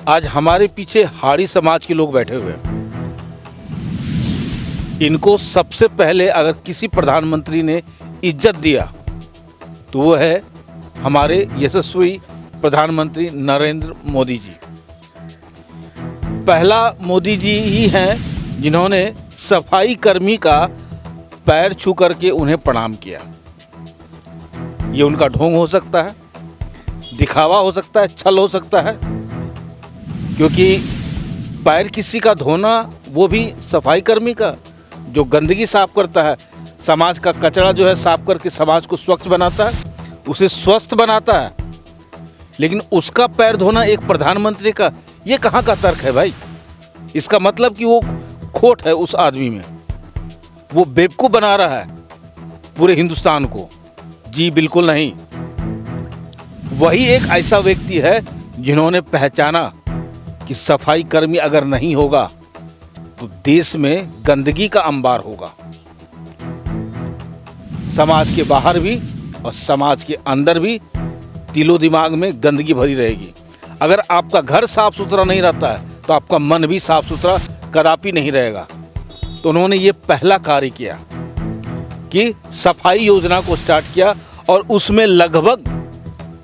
आज हमारे पीछे हाड़ी समाज के लोग बैठे हुए हैं। इनको सबसे पहले अगर किसी प्रधानमंत्री ने इज्जत दिया तो वो है हमारे यशस्वी प्रधानमंत्री नरेंद्र मोदी जी। पहला मोदी जी ही हैं जिन्होंने सफाई कर्मी का पैर छू करके उन्हें प्रणाम किया। ये उनका ढोंग हो सकता है, दिखावा हो सकता है, छल हो सकता है, क्योंकि पैर किसी का धोना, वो भी सफाई कर्मी का जो गंदगी साफ करता है, समाज का कचरा जो है साफ करके समाज को स्वच्छ बनाता है, उसे स्वस्थ बनाता है, लेकिन उसका पैर धोना एक प्रधानमंत्री का, ये कहाँ का तर्क है भाई? इसका मतलब कि वो खोट है उस आदमी में, वो बेवकूफ़ बना रहा है पूरे हिंदुस्तान को। जी बिल्कुल नहीं। वही एक ऐसा व्यक्ति है जिन्होंने पहचाना कि सफाई कर्मी अगर नहीं होगा तो देश में गंदगी का अंबार होगा। समाज के बाहर भी और समाज के अंदर भी दिलो दिमाग में गंदगी भरी रहेगी। अगर आपका घर साफ सुथरा नहीं रहता है तो आपका मन भी साफ सुथरा कदापि नहीं रहेगा। तो उन्होंने ये पहला कार्य किया कि सफाई योजना को स्टार्ट किया, और उसमें लगभग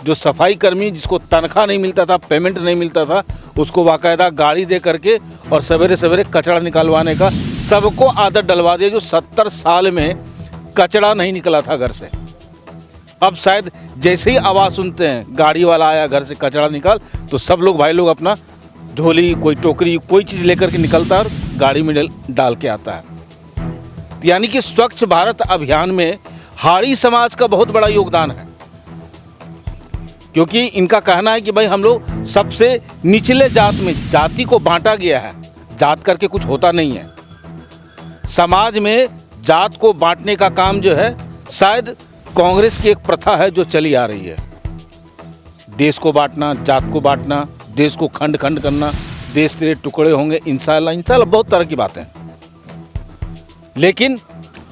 जो सफाई कर्मी जिसको तनख्वाह नहीं मिलता था, पेमेंट नहीं मिलता था, उसको बाकायदा गाड़ी दे करके और सवेरे सवेरे कचरा निकलवाने का सबको आदत डलवा दिया, जो 70 साल में कचरा नहीं निकला था घर से। अब शायद जैसे ही आवाज़ सुनते हैं गाड़ी वाला आया घर से कचरा निकाल, तो सब लोग भाई लोग अपना झोली, कोई टोकरी, कोई चीज़ लेकर के निकलता है और गाड़ी में डाल के आता है। यानी कि स्वच्छ भारत अभियान में हाड़ी समाज का बहुत बड़ा योगदान है, क्योंकि इनका कहना है कि भाई हम लोग सबसे निचले जात में, जाति को बांटा गया है, जात करके कुछ होता नहीं है। समाज में जात को बांटने का काम जो है शायद कांग्रेस की एक प्रथा है जो चली आ रही है। देश को बांटना, जात को बांटना, देश को खंड खंड करना, देश तेरे टुकड़े होंगे, इंशाल्लाह इंशाल्लाह, बहुत तरह की बातें। लेकिन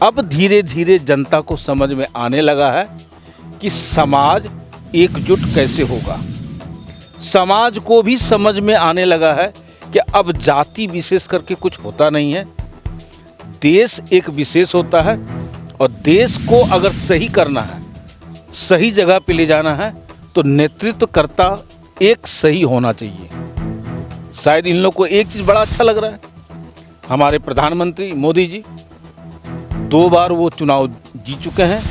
अब धीरे धीरे जनता को समझ में आने लगा है कि समाज एकजुट कैसे होगा। समाज को भी समझ में आने लगा है कि अब जाति विशेष करके कुछ होता नहीं है, देश एक विशेष होता है, और देश को अगर सही करना है, सही जगह पे ले जाना है, तो नेतृत्वकर्ता एक सही होना चाहिए। शायद इन लोग को एक चीज़ बड़ा अच्छा लग रहा है, हमारे प्रधानमंत्री मोदी जी 2 बार वो चुनाव जीत चुके हैं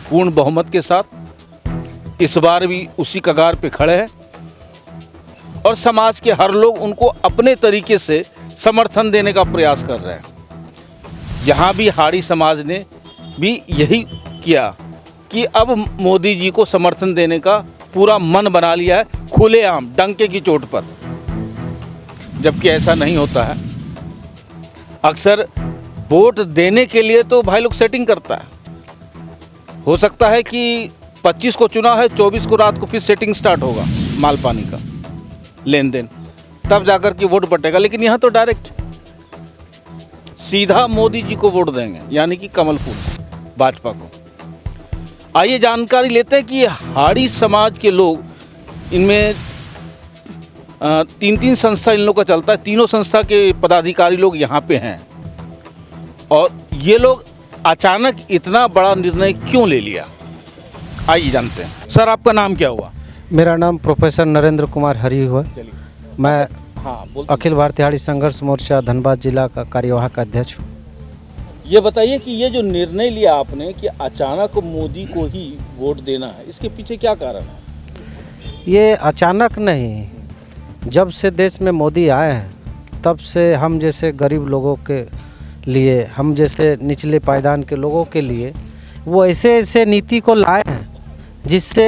पूर्ण बहुमत के साथ, इस बार भी उसी कगार पे खड़े हैं, और समाज के हर लोग उनको अपने तरीके से समर्थन देने का प्रयास कर रहे हैं। यहाँ भी हाड़ी समाज ने भी यही किया कि अब मोदी जी को समर्थन देने का पूरा मन बना लिया है, खुलेआम डंके की चोट पर, जबकि ऐसा नहीं होता है। अक्सर वोट देने के लिए तो भाई लोग सेटिंग करता है, हो सकता है कि 25 को चुना है, 24 को रात को फिर सेटिंग स्टार्ट होगा, माल पानी का लेन देन, तब जाकर के वोट बटेगा। लेकिन यहाँ तो डायरेक्ट सीधा मोदी जी को वोट देंगे, यानी कि कमल फूल भाजपा को। आइए जानकारी लेते हैं कि हाड़ी समाज के लोग, इनमें 3 संस्था इन लोग का चलता है, तीनों संस्था के पदाधिकारी लोग यहाँ पे हैं, और ये लोग अचानक इतना बड़ा निर्णय क्यों ले लिया, आइए जानते हैं। सर आपका नाम क्या हुआ? मेरा नाम प्रोफेसर नरेंद्र कुमार हरी हुआ। मैं अखिल भारतीय हाड़ी संघर्ष मोर्चा धनबाद जिला का कार्यवाहक अध्यक्ष हूँ। ये बताइए कि ये जो निर्णय लिया आपने कि अचानक मोदी को ही वोट देना है, इसके पीछे क्या कारण है? ये अचानक नहीं, जब से देश में मोदी आए हैं तब से हम जैसे गरीब लोगों के लिए, हम जैसे निचले पायदान के लोगों के लिए वो ऐसे ऐसे नीति को लाए हैं जिससे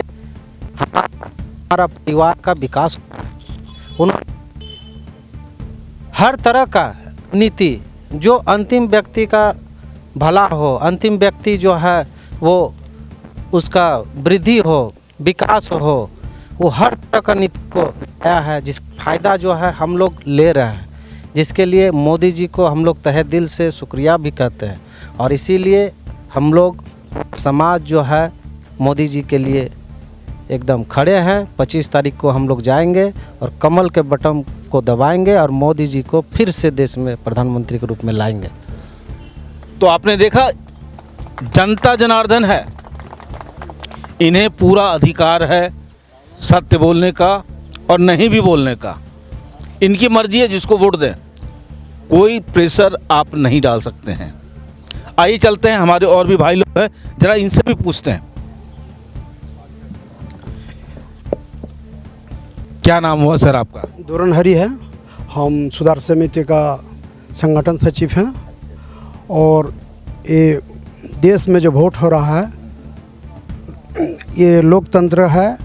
हमारा परिवार का विकास होता है। उन्होंने हर तरह का नीति जो अंतिम व्यक्ति का भला हो, अंतिम व्यक्ति जो है वो उसका वृद्धि हो, विकास हो, वो हर तरह का नीति को आया है, जिसका फ़ायदा जो है हम लोग ले रहे हैं, जिसके लिए मोदी जी को हम लोग तहे दिल से शुक्रिया भी कहते हैं। और इसीलिए हम लोग समाज जो है मोदी जी के लिए एकदम खड़े हैं। 25 तारीख को हम लोग जाएंगे और कमल के बटन को दबाएंगे और मोदी जी को फिर से देश में प्रधानमंत्री के रूप में लाएंगे। तो आपने देखा, जनता जनार्दन है, इन्हें पूरा अधिकार है सत्य बोलने का और नहीं भी बोलने का। इनकी मर्जी है, जिसको वोट दें, कोई प्रेशर आप नहीं डाल सकते हैं। आइए चलते हैं, हमारे और भी भाई लोग हैं, जरा इनसे भी पूछते हैं। क्या नाम हुआ सर आपका? दोरन हरी है। हम सुधार समिति का संगठन सचिव हैं और ये देश में जो वोट हो रहा है ये लोकतंत्र है,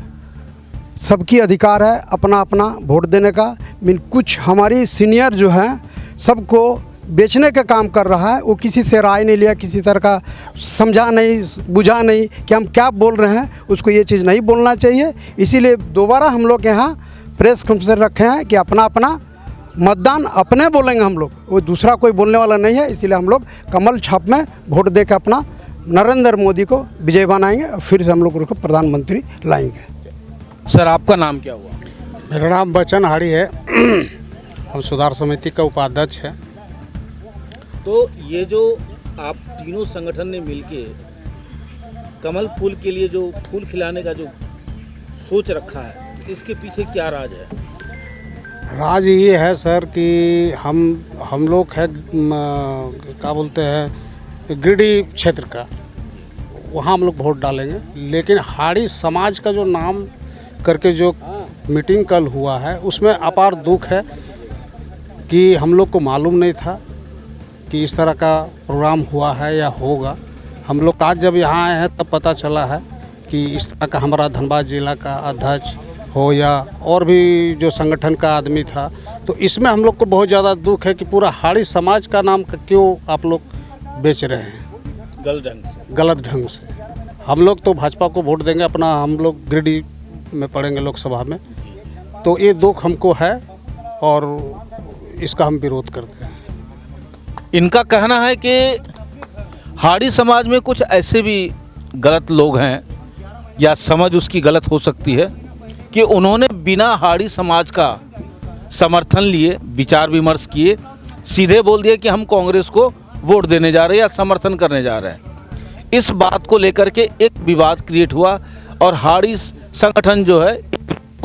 सबकी अधिकार है अपना अपना वोट देने का। कुछ हमारी सीनियर जो हैं सबको बेचने का काम कर रहा है। वो किसी से राय नहीं लिया, किसी तरह का समझा नहीं बुझा नहीं कि हम क्या बोल रहे हैं, उसको ये चीज़ नहीं बोलना चाहिए। इसीलिए दोबारा हम लोग यहाँ प्रेस कॉन्फ्रेंस रखे हैं कि अपना अपना मतदान अपने बोलेंगे हम लोग, वो दूसरा कोई बोलने वाला नहीं है। इसीलिए हम लोग कमल छाप में वोट दे के अपना नरेंद्र मोदी को विजय बनाएंगे और फिर से हम लोग उनको प्रधानमंत्री लाएंगे। सर आपका नाम क्या हुआ? मेरा नाम बचन हाड़ी है। हम सुधार समिति का उपाध्यक्ष है। तो ये जो आप तीनों संगठन ने मिलके कमल फूल के लिए जो फूल खिलाने का जो सोच रखा है, इसके पीछे क्या राज है? राज ये है सर कि हम लोग है क्या बोलते हैं गिरिडीह क्षेत्र का, वहाँ हम लोग वोट डालेंगे। लेकिन हाड़ी समाज का जो नाम करके जो मीटिंग कल हुआ है उसमें अपार दुख है कि हम लोग को मालूम नहीं था कि इस तरह का प्रोग्राम हुआ है या होगा। हम लोग आज जब यहाँ आए हैं तब पता चला है कि इस तरह का हमारा धनबाद जिला का अध्यक्ष हो या और भी जो संगठन का आदमी था, तो इसमें हम लोग को बहुत ज़्यादा दुख है कि पूरा हाड़ी समाज का नाम क्यों आप लोग बेच रहे हैं गलत ढंग से। हम लोग तो भाजपा को वोट देंगे अपना, हम लोग गिरिडीह में पढ़ेंगे लोकसभा में, तो ये दुख हमको है और इसका हम विरोध करते हैं। इनका कहना है कि हाड़ी समाज में कुछ ऐसे भी गलत लोग हैं या समझ उसकी गलत हो सकती है कि उन्होंने बिना हाड़ी समाज का समर्थन लिए विचार विमर्श किए सीधे बोल दिया कि हम कांग्रेस को वोट देने जा रहे हैं या समर्थन करने जा रहे हैं। इस बात को लेकर के एक विवाद क्रिएट हुआ और हाड़ी संगठन जो है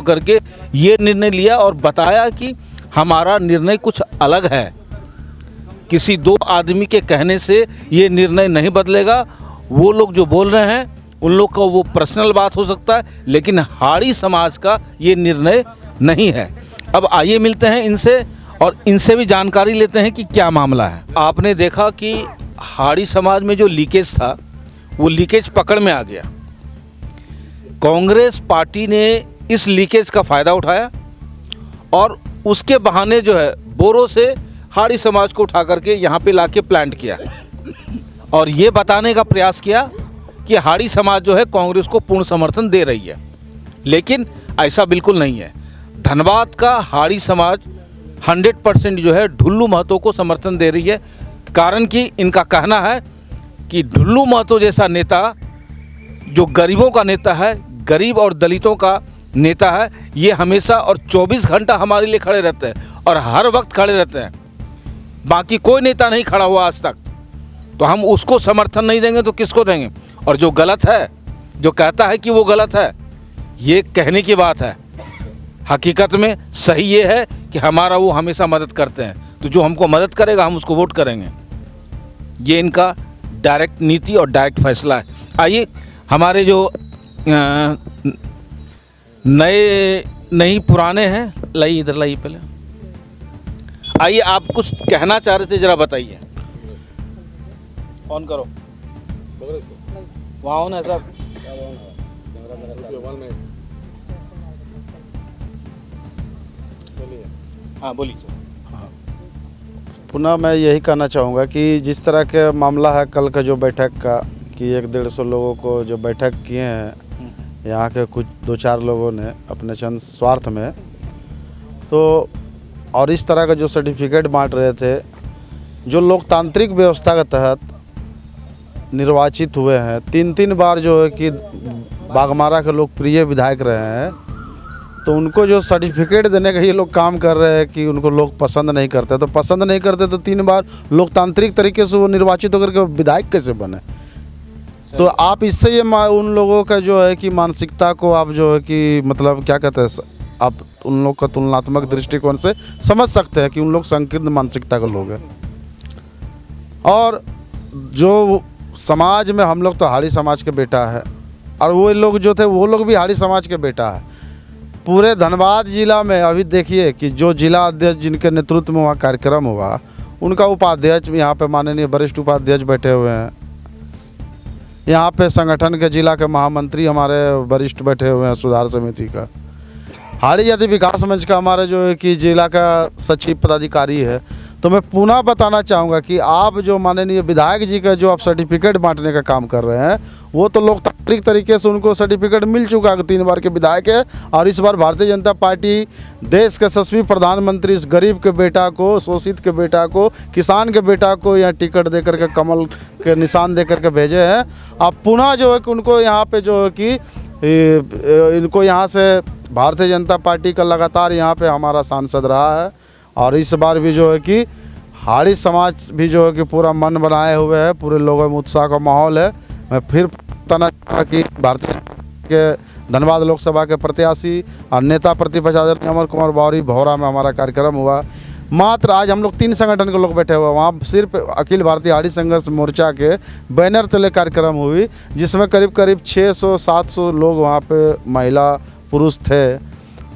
करके ये निर्णय लिया और बताया कि हमारा निर्णय कुछ अलग है, किसी दो आदमी के कहने से ये निर्णय नहीं बदलेगा। वो लोग जो बोल रहे हैं उन लोग का वो पर्सनल बात हो सकता है, लेकिन हाड़ी समाज का ये निर्णय नहीं है। अब आइए मिलते हैं इनसे और इनसे भी जानकारी लेते हैं कि क्या मामला है। आपने देखा कि हाड़ी समाज में जो लीकेज था वो लीकेज पकड़ में आ गया। कांग्रेस पार्टी ने इस लीकेज का फ़ायदा उठाया और उसके बहाने जो है बोरों से हाड़ी समाज को उठा करके यहाँ पे लाके प्लांट किया और ये बताने का प्रयास किया कि हाड़ी समाज जो है कांग्रेस को पूर्ण समर्थन दे रही है, लेकिन ऐसा बिल्कुल नहीं है। धनबाद का हाड़ी समाज 100% जो है ढुल्लू महतो को समर्थन दे रही है। कारण कि इनका कहना है कि ढुल्लू महतो जैसा नेता जो गरीबों का नेता है, गरीब और दलितों का नेता है, ये हमेशा और 24 घंटा हमारे लिए खड़े रहते हैं और हर वक्त खड़े रहते हैं। बाकी कोई नेता नहीं खड़ा हुआ आज तक, तो हम उसको समर्थन नहीं देंगे तो किसको देंगे? और जो गलत है, जो कहता है कि वो गलत है, ये कहने की बात है। हकीकत में सही ये है कि हमारा वो हमेशा मदद करते हैं, तो जो हमको मदद करेगा हम उसको वोट करेंगे। ये इनका डायरेक्ट नीति और डायरेक्ट फैसला है। आइए हमारे जो नए नहीं पुराने हैं, लाइए इधर लाइए पहले। आइए, आप कुछ कहना चाह रहे थे, जरा बताइए। ऑन करो, वहाँ ऑन है सब। हाँ बोलिए। पुनः मैं यही कहना चाहूँगा कि जिस तरह के मामला है कल का जो बैठक का, कि 100-150 लोगों को जो बैठक किए हैं यहाँ के कुछ 2-4 लोगों ने अपने चंद स्वार्थ में, तो और इस तरह का जो सर्टिफिकेट बांट रहे थे, जो लोकतांत्रिक व्यवस्था के तहत निर्वाचित हुए हैं 3-3 बार, जो है कि बाघमारा के लोकप्रिय विधायक रहे हैं, तो उनको जो सर्टिफिकेट देने का ये लोग काम कर रहे हैं कि उनको लोग पसंद नहीं करते, तो पसंद नहीं करते तो 3 बार लोकतांत्रिक तरीके से वो निर्वाचित होकर के विधायक कैसे बने? तो आप इससे ये उन लोगों का जो है कि मानसिकता को आप जो है कि मतलब क्या कहते हैं, आप उन लोग का तुलनात्मक दृष्टिकोण से समझ सकते हैं कि उन लोग संकीर्ण मानसिकता के लोग हैं। और जो समाज में हम लोग तो हाड़ी समाज के बेटा है, और वो लोग जो थे वो लोग भी हाड़ी समाज के बेटा है। पूरे धनबाद जिला में अभी देखिए कि जो जिला अध्यक्ष जिनके नेतृत्व में वहाँ कार्यक्रम हुआ, उनका उपाध्यक्ष यहाँ पे माननीय वरिष्ठ उपाध्यक्ष बैठे हुए हैं, यहाँ पे संगठन के जिला के महामंत्री हमारे वरिष्ठ बैठे हुए हैं सुधार समिति का, हाड़ी जाति विकास मंच का हमारे जो है कि जिला का सचिव पदाधिकारी है। तो मैं पुनः बताना चाहूँगा कि आप जो माननीय विधायक जी का जो आप सर्टिफिकेट बांटने का काम कर रहे हैं, वो तो लोकतांत्रिक तरीके से उनको सर्टिफिकेट मिल चुका है, 3 बार के विधायक है, और इस बार भारतीय जनता पार्टी देश के यशस्वी प्रधानमंत्री इस गरीब के बेटा को, शोषित के बेटा को, किसान के बेटा को यहाँ टिकट दे करके कमल के निशान दे करके भेजे हैं। आप पुनः जो है कि उनको यहाँ पे जो है कि इनको यहाँ से भारतीय जनता पार्टी का लगातार यहाँ पे हमारा सांसद रहा है, और इस बार भी जो है कि हाड़ी समाज भी जो है कि पूरा मन बनाए हुए है, पूरे लोगों में उत्साह का माहौल है। मैं फिर बताना चाहूँगा कि भारतीय के धनबाद लोकसभा के प्रत्याशी और नेता प्रतिपक्ष आदरणीय अमर कुमार बावरी भौरा में हमारा कार्यक्रम हुआ। मात्र आज हम लोग 3 संगठन के लोग बैठे हुए, वहाँ सिर्फ अखिल भारतीय हाड़ी संघर्ष मोर्चा के बैनर तले कार्यक्रम हुई, जिसमें करीब करीब 600-700 लोग वहाँ पे महिला पुरुष थे,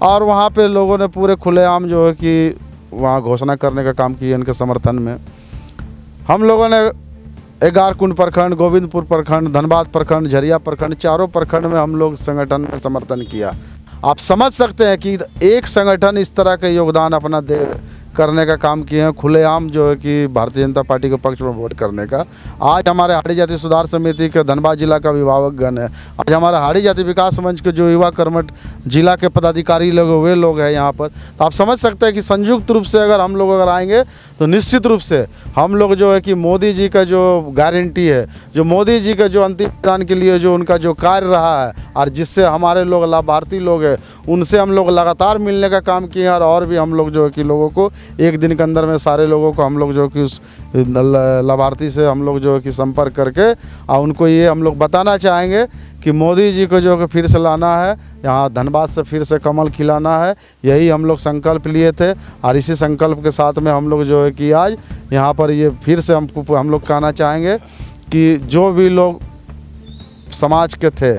और वहाँ पे लोगों ने पूरे खुलेआम जो है कि वहाँ घोषणा करने का काम किया इनके समर्थन में। हम लोगों ने 11 कुंड प्रखंड, गोविंदपुर प्रखंड, धनबाद प्रखंड, झरिया प्रखंड, चारों प्रखंड में हम लोग संगठन में समर्थन किया। आप समझ सकते हैं कि एक संगठन इस तरह का योगदान अपना दे करने का काम किए हैं, खुलेआम जो है कि भारतीय जनता पार्टी के पक्ष में वोट करने का। आज हमारे हाड़ी जाति सुधार समिति के धनबाद जिला का अभिभावकगण है, आज हमारे हाड़ी जाति विकास मंच के जो युवा कर्मठ जिला के पदाधिकारी लोग वे लोग हैं यहाँ पर। तो आप समझ सकते हैं कि संयुक्त रूप से अगर हम लोग अगर आएंगे तो निश्चित रूप से हम लोग जो है कि मोदी जी का जो गारंटी है, जो मोदी जी का जो अंतिम मतदान के लिए जो उनका जो कार्य रहा है, और जिससे हमारे लोग लाभार्थी लोग हैं उनसे हम लोग लगातार मिलने का काम किए हैं, और भी हम लोग जो है कि लोगों को एक दिन के अंदर में सारे लोगों को हम लोग जो कि उस लाभार्थी से हम लोग जो है कि संपर्क करके और उनको ये हम लोग बताना चाहेंगे कि मोदी जी को जो कि फिर से लाना है, यहाँ धनबाद से फिर से कमल खिलाना है। यही हम लोग संकल्प लिए थे, और इसी संकल्प के साथ में हम लोग जो है कि आज यहाँ पर ये फिर से हम लोग कहना चाहेंगे कि जो भी लोग समाज के थे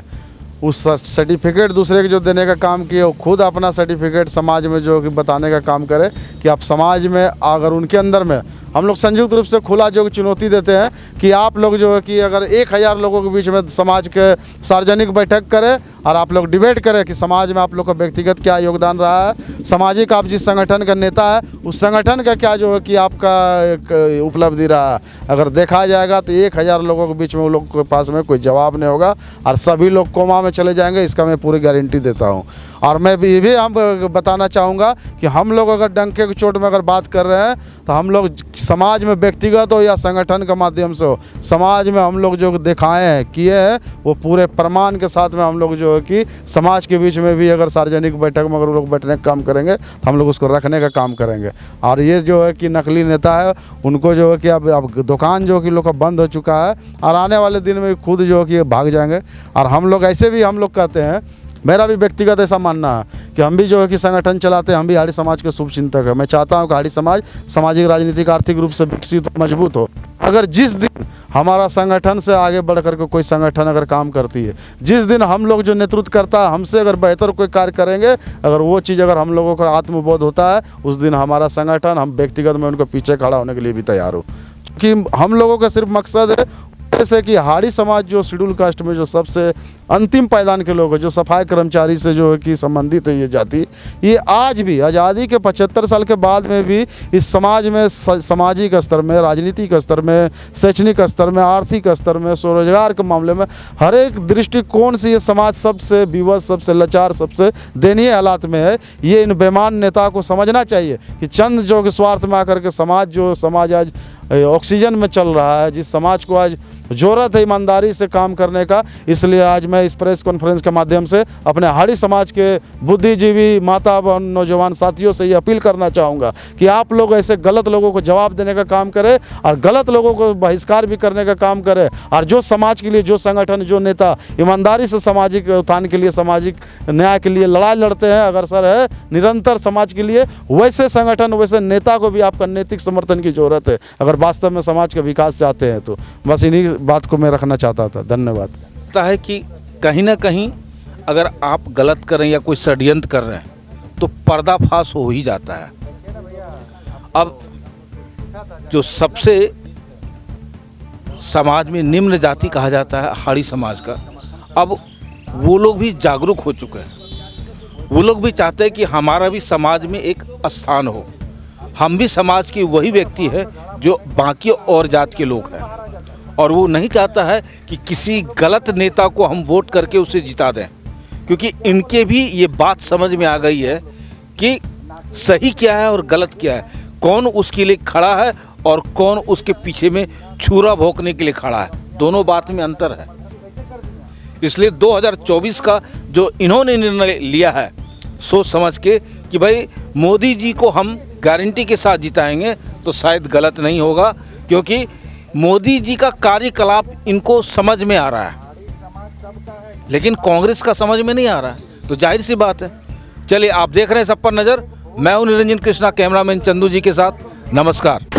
उस सर्टिफिकेट दूसरे के जो देने का काम किए, वो खुद अपना सर्टिफिकेट समाज में जो कि बताने का काम करे कि आप समाज में अगर उनके अंदर में हम लोग संयुक्त रूप से खुला जो चुनौती देते हैं कि आप लोग जो है कि अगर 1000 लोगों के बीच में समाज के सार्वजनिक बैठक करें और आप लोग डिबेट करें कि समाज में आप लोग का व्यक्तिगत क्या योगदान रहा है, सामाजिक आप जिस संगठन का नेता है उस संगठन का क्या जो है कि आपका एक उपलब्धि रहा है, अगर देखा जाएगा तो 1000 लोगों के बीच में उन लोग के पास में कोई जवाब नहीं होगा और सभी लोग कोमा में चले जाएंगे। इसका मैं पूरी गारंटी देता हूँ। और मैं ये भी हम बताना चाहूँगा कि हम लोग अगर डंके की चोट में अगर बात कर रहे हैं तो हम लोग समाज में व्यक्तिगत हो या संगठन के माध्यम से हो, समाज में हम लोग जो दिखाए हैं किए हैं वो पूरे प्रमाण के साथ में हम लोग जो है कि समाज के बीच में भी अगर सार्वजनिक बैठक में अगर लोग बैठने का काम करेंगे तो हम लोग उसको रखने का काम करेंगे। और ये जो है कि नकली नेता है उनको जो है कि अब दुकान जो कि लोग का बंद हो चुका है और आने वाले दिन में खुद जो है कि भाग जाएंगे। और हम लोग ऐसे भी हम लोग कहते हैं, मेरा भी व्यक्तिगत ऐसा मानना है कि हम भी जो है कि संगठन चलाते हैं, हम भी हाड़ी समाज के शुभ चिंतक है। मैं चाहता हूं कि हाड़ी समाज सामाजिक, राजनीतिक, आर्थिक रूप से विकसित हो, मजबूत हो। अगर जिस दिन हमारा संगठन से आगे बढ़ करके कोई संगठन अगर काम करती है, जिस दिन हम लोग जो नेतृत्व करता है हमसे अगर बेहतर कोई कार्य करेंगे, अगर वो चीज़ अगर हम लोगों का आत्मबोध होता है, उस दिन हमारा संगठन हम व्यक्तिगत में उनको पीछे खड़ा होने के लिए भी तैयार हो। कि हम लोगों का सिर्फ मकसद है जैसे कि हाड़ी समाज जो शेड्यूल कास्ट में जो सबसे अंतिम पायदान के लोग हैं, जो सफाई कर्मचारी से जो है कि संबंधित है ये जाति, ये आज भी आज़ादी के 75 साल के बाद में भी इस समाज में सामाजिक स्तर में, राजनीतिक स्तर में, शैक्षणिक स्तर में, आर्थिक स्तर में, स्वरोजगार के मामले में हर एक दृष्टिकोण से ये समाज सबसे विवश, सबसे लाचार, सबसे दयनीय हालात में है। ये इन बेईमान नेता को समझना चाहिए कि चंद जो कि स्वार्थ में आकर के समाज आज ऑक्सीजन में चल रहा है, जिस समाज को आज ज़रूरत है ईमानदारी से काम करने का, इसलिए आज मैं इस प्रेस कॉन्फ्रेंस के माध्यम से अपने हाड़ी समाज के बुद्धिजीवी माता व नौजवान साथियों से ये अपील करना चाहूँगा कि आप लोग ऐसे गलत लोगों को जवाब देने का काम करें और गलत लोगों को बहिष्कार भी करने का काम करें, और जो समाज के लिए, जो संगठन, जो नेता ईमानदारी से सामाजिक उत्थान के लिए, सामाजिक न्याय के लिए लड़ाई लड़ते हैं, अग्रसर है निरंतर समाज के लिए, वैसे संगठन, वैसे नेता को भी आपका नैतिक समर्थन की जरूरत है अगर वास्तव में समाज का विकास चाहते हैं तो। बस इन्हीं बात को मैं रखना चाहता था। धन्यवाद। लगता है कि कहीं ना कहीं अगर आप गलत कर रहे हैं या कोई षड्यंत्र कर रहे हैं तो पर्दाफाश हो ही जाता है। अब जो सबसे समाज में निम्न जाति कहा जाता है हाड़ी समाज का, अब वो लोग भी जागरूक हो चुके हैं। वो लोग भी चाहते हैं कि हमारा भी समाज में एक स्थान हो, हम भी समाज की वही व्यक्ति है जो बाकी और जात के लोग हैं, और वो नहीं चाहता है कि किसी गलत नेता को हम वोट करके उसे जिता दें, क्योंकि इनके भी ये बात समझ में आ गई है कि सही क्या है और गलत क्या है, कौन उसके लिए खड़ा है और कौन उसके पीछे में छुरा भोंकने के लिए खड़ा है। दोनों बात में अंतर है। इसलिए 2024 का जो इन्होंने निर्णय लिया है सोच समझ के कि भाई मोदी जी को हम गारंटी के साथ जिताएंगे, तो शायद गलत नहीं होगा, क्योंकि मोदी जी का कार्यकलाप इनको समझ में आ रहा है, लेकिन कांग्रेस का समझ में नहीं आ रहा है, तो जाहिर सी बात है। चलिए, आप देख रहे हैं सब पर नज़र। मैं हूं निरंजन कृष्णा, कैमरामैन चंदू जी के साथ। नमस्कार।